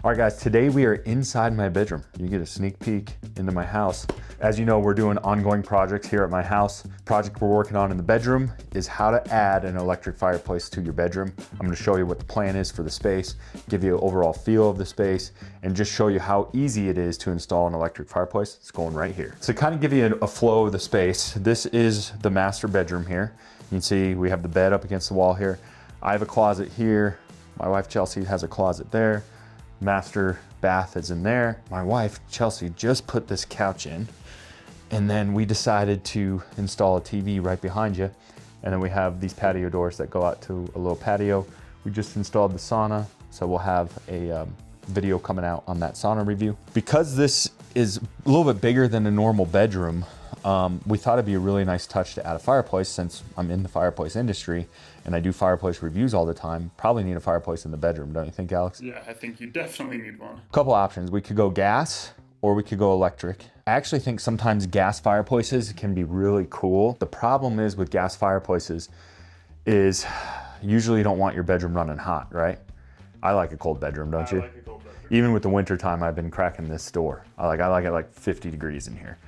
All right guys, today we are inside my bedroom. You get a sneak peek into my house. As you know, we're doing ongoing projects here at my house. Project we're working on in the bedroom is how to add an electric fireplace to your bedroom. I'm gonna show you what the plan is for the space, give you an overall feel of the space, and just show you how easy it is to install an electric fireplace. It's going right here. So kind of give you a flow of the space, this is the master bedroom here. You can see we have the bed up against the wall here. I have a closet here. My wife Chelsea has a closet there. Master bath is in there. My wife, Chelsea, just put this couch in, and then we decided to install a TV right behind you. And then we have these patio doors that go out to a little patio. We just installed the sauna, so we'll have a video coming out on that sauna review. Because this is a little bit bigger than a normal bedroom, we thought it'd be a really nice touch to add a fireplace since I'm in the fireplace industry and I do fireplace reviews all the time. Probably need a fireplace in the bedroom, don't you think, Alex? Yeah, I think you definitely need one. A couple options. We could go gas or we could go electric. I actually think sometimes gas fireplaces can be really cool. The problem is with gas fireplaces is usually you don't want your bedroom running hot, right? I like a cold bedroom, don't you? I like a cold bedroom. Even with the winter time, I've been cracking this door. I like it like 50 degrees in here.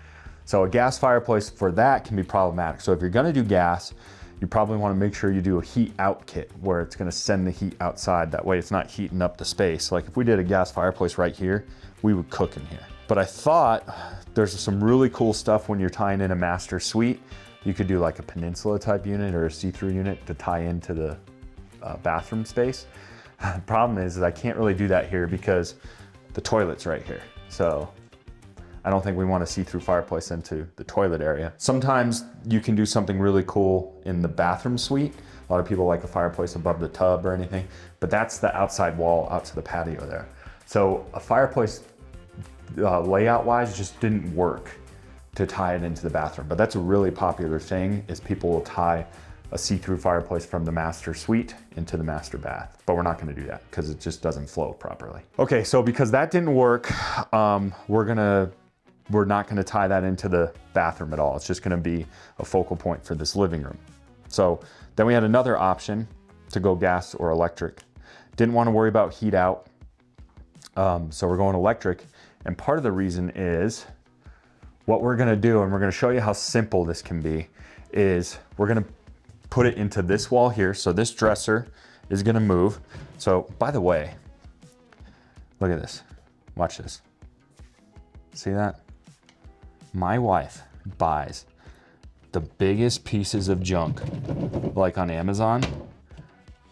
So a gas fireplace for that can be problematic. So if you're gonna do gas, you probably wanna make sure you do a heat out kit where it's gonna send the heat outside. That way it's not heating up the space. Like if we did a gas fireplace right here, we would cook in here. But I thought there's some really cool stuff when you're tying in a master suite. You could do like a peninsula type unit or a see-through unit to tie into the bathroom space. The problem is I can't really do that here because the toilet's right here. So I don't think we want to see-through fireplace into the toilet area. Sometimes you can do something really cool in the bathroom suite. A lot of people like a fireplace above the tub or anything, but that's the outside wall out to the patio there. So a fireplace layout-wise just didn't work to tie it into the bathroom, but that's a really popular thing is people will tie a see-through fireplace from the master suite into the master bath, but we're not gonna do that because it just doesn't flow properly. Okay, so because that didn't work, we're not gonna tie that into the bathroom at all. It's just gonna be a focal point for this living room. So then we had another option to go gas or electric. Didn't wanna worry about heat out, so we're going electric. And part of the reason is what we're gonna do, and we're gonna show you how simple this can be, is we're gonna put it into this wall here. So this dresser is gonna move. So by the way, look at this, watch this. See that? My wife buys the biggest pieces of junk, like on Amazon,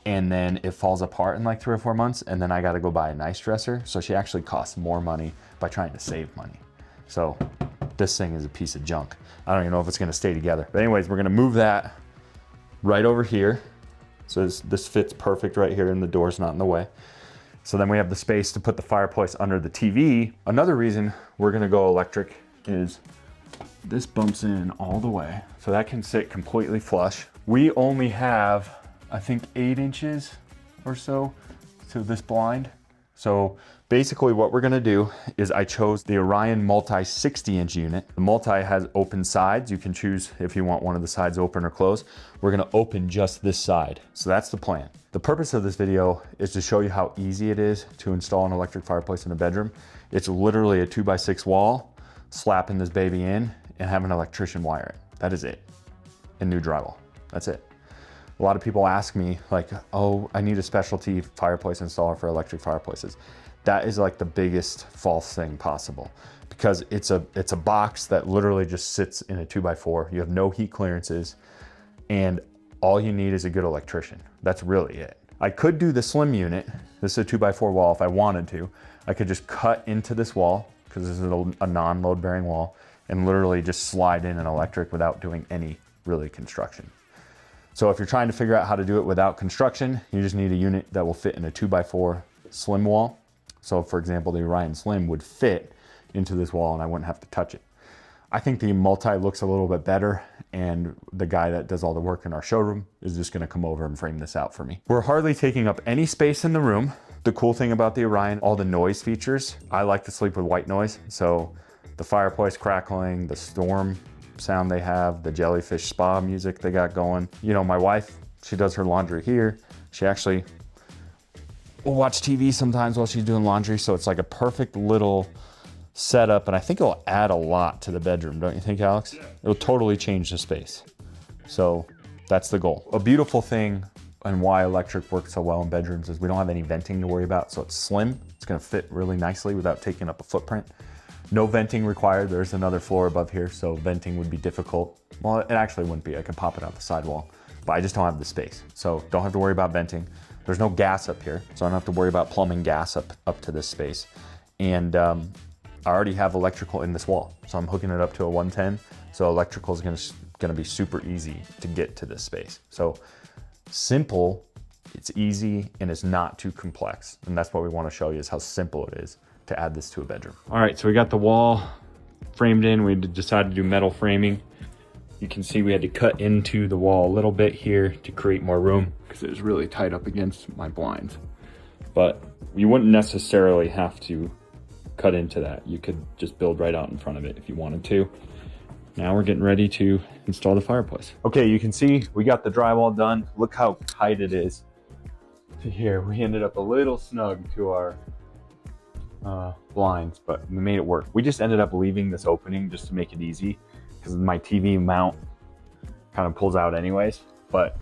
and then it falls apart in like 3 or 4 months, and then I gotta go buy a nice dresser. So she actually costs more money by trying to save money. So this thing is a piece of junk. I don't even know if it's gonna stay together. But anyways, we're gonna move that right over here. So this fits perfect right here and the door's not in the way. So then we have the space to put the fireplace under the TV. Another reason we're gonna go electric is this bumps in all the way. So that can sit completely flush. We only have, I think 8 inches or so to this blind. So basically what we're gonna do is I chose the Orion Multi 60-inch unit. The Multi has open sides. You can choose if you want one of the sides open or closed. We're gonna open just this side. So that's the plan. The purpose of this video is to show you how easy it is to install an electric fireplace in a bedroom. It's literally a 2x6 wall, slapping this baby in and have an electrician wire it. That is it. And new drywall, that's it. A lot of people ask me like, oh, I need a specialty fireplace installer for electric fireplaces. That is like the biggest false thing possible because it's a box that literally just sits in a 2x4. You have no heat clearances and all you need is a good electrician. That's really it. I could do the slim unit. This is a 2x4 wall if I wanted to. I could just cut into this wall because this is a non-load bearing wall and literally just slide in an electric without doing any really construction. So if you're trying to figure out how to do it without construction, you just need a unit that will fit in a 2x4 slim wall. So for example, the Orion Slim would fit into this wall and I wouldn't have to touch it. I think the Multi looks a little bit better and the guy that does all the work in our showroom is just gonna come over and frame this out for me. We're hardly taking up any space in the room. The cool thing about the Orion, all the noise features, I like to sleep with white noise. So the fireplace crackling, the storm sound they have, the jellyfish spa music they got going. You know, my wife, she does her laundry here. She actually will watch TV sometimes while she's doing laundry. So it's like a perfect little setup. And I think it'll add a lot to the bedroom. Don't you think, Alex? Yeah. It'll totally change the space. So that's the goal. A beautiful thing and why electric works so well in bedrooms is we don't have any venting to worry about. So it's slim. It's gonna fit really nicely without taking up a footprint. No venting required. There's another floor above here, so venting would be difficult. Well, it actually wouldn't be. I could pop it out the sidewall, but I just don't have the space. So don't have to worry about venting. There's no gas up here, so I don't have to worry about plumbing gas up to this space. And I already have electrical in this wall, so I'm hooking it up to a 110. So electrical is gonna be super easy to get to this space. So simple, it's easy, and it's not too complex. And that's what we wanna show you is how simple it is to add this to a bedroom. All right, so we got the wall framed in. We decided to do metal framing. You can see we had to cut into the wall a little bit here to create more room because it was really tight up against my blinds. But you wouldn't necessarily have to cut into that. You could just build right out in front of it if you wanted to. Now we're getting ready to install the fireplace. Okay, you can see we got the drywall done. Look how tight it is to here. We ended up a little snug to our blinds, but we made it work. We just ended up leaving this opening just to make it easy because my TV mount kind of pulls out anyways. But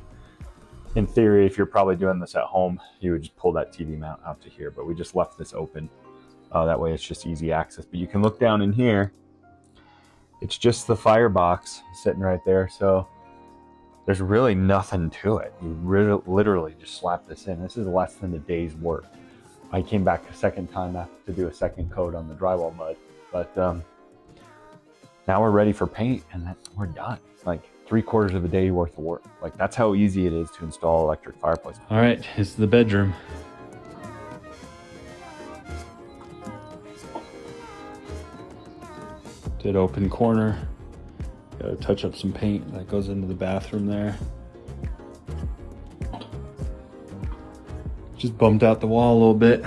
in theory, if you're probably doing this at home, you would just pull that TV mount out to here, but we just left this open. That way it's just easy access. But you can look down in here. It's just the firebox sitting right there. So there's really nothing to it. You literally just slap this in. This is less than a day's work. I came back a second time to do a second coat on the drywall mud, but now we're ready for paint and we're done. Like 3/4 of a day worth of work. Like that's how easy it is to install electric fireplace. All right, it's the bedroom. Did open corner. Gotta touch up some paint that goes into the bathroom there. Just bumped out the wall a little bit.